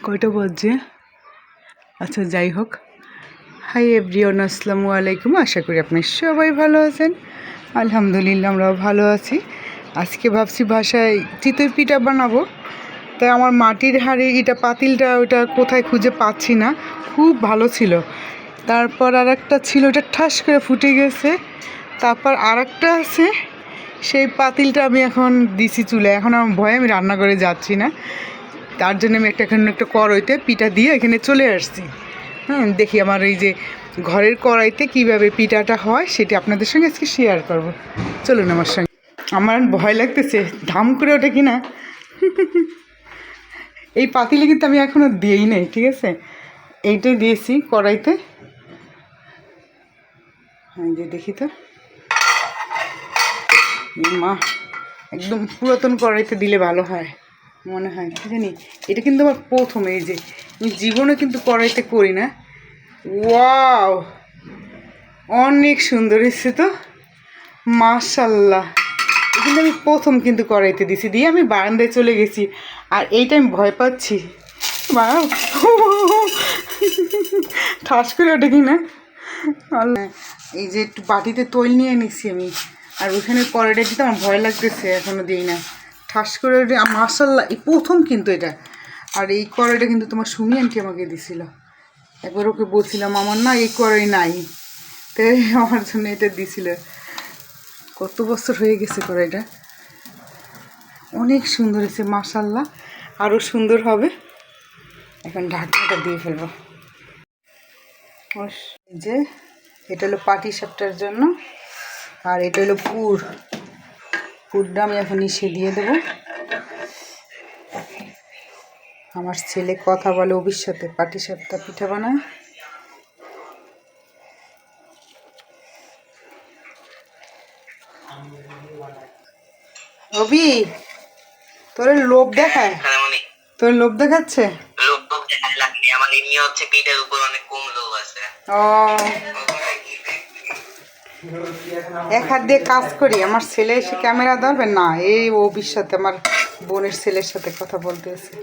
কয়টা বাজে? আচ্ছা যাই হোক। হাই এভরিওয়ান, আসসালামু আলাইকুম। আশা করি আপনি সবাই ভালো আছেন। আলহামদুলিল্লাহ আমরাও ভালো আছি। আজকে ভাবছি বাসায় চিতই পিঠা বানাবো। তাই আমার মাটির হাঁড়ি এটা পাতিলটা ওটা কোথায় খুঁজে পাচ্ছি না, খুব ভালো ছিল। তারপর আর একটা ছিল, ওটা ঠাস করে ফুটে গেছে। তারপর আর একটা আছে, সেই পাতিলটা আমি এখন দিছি চুলে। এখন আমার ভয়ে আমি রান্না করে যাচ্ছি না, তার জন্য আমি একটা কড়াইতে পিঠা দিয়ে এখানে চলে আসছি। দেখি আমার এই যে ঘরের কড়াইতে কিভাবে পিঠাটা হয় সেটা আপনাদের সঙ্গে আজকে শেয়ার করব। চলুন আমার সঙ্গে। আমার ভয় লাগতেছে ধাম করে ওঠে কিনা। এই পাতিলে কিন্তু আমি এখনও দিই নাই, ঠিক আছে? এইটাই দিয়েছি কড়াইতে। হ্যাঁ যে দেখি তো, মা একদম পুরাতন কড়াইতে দিলে ভালো হয় মনে হয়, কি জানি। এটা কিন্তু আমার প্রথম, এই যে আমি জীবনে কিন্তু কড়াইতে করি না। ওয়াও, অনেক সুন্দর হয়েছে তো, মাশাল্লাহ। কিন্তু আমি প্রথম কিন্তু কড়াইতে দিছি, দিয়ে আমি বারান্দায় চলে গেছি। আর এইটা আমি ভয় পাচ্ছি, ঠাস করে ওঠে কি না। এই যে একটু বাটিতে তৈল নিয়ে নিচ্ছি আমি, আর ওইখানে কড়াইটা দিতে আমার ভয় লাগতেছে, এখনও দিই না। ঠাস করে মাশাল্লাহ, এই প্রথম কিন্তু এটা। আর এই কড়াইটা কিন্তু তোমার সুমি আন্টি আমাকে দিছিল। একবার ওকে বলছিলাম আমার না এই কড়াই নাই, তাই আমার জন্য এটা দিছিল। কত বছর হয়ে গেছে কড়াইটা, অনেক সুন্দর হয়েছে মাশাল্লাহ। আরও সুন্দর হবে। এখন ঢাকনাটা দিয়ে ফেলবো। এই যে এটা হলো পাটি সাপটার জন্য, আর এটা হলো পুরটা আমি এখন ইসে দিয়ে দেবো। আমার ছেলে কথা বলে অভির সাথে, পাটি সাপটা পিঠা বানায়। অভি, তোর লোভ দেখায়, তোর লোভ দেখাচ্ছে। ও, এক হাত দিয়ে কাজ করি। আমার ছেলে এসে ক্যামেরা ধরবে না, এই অভির সাথে, আমার বোনের ছেলের সাথে কথা বলতে এসে।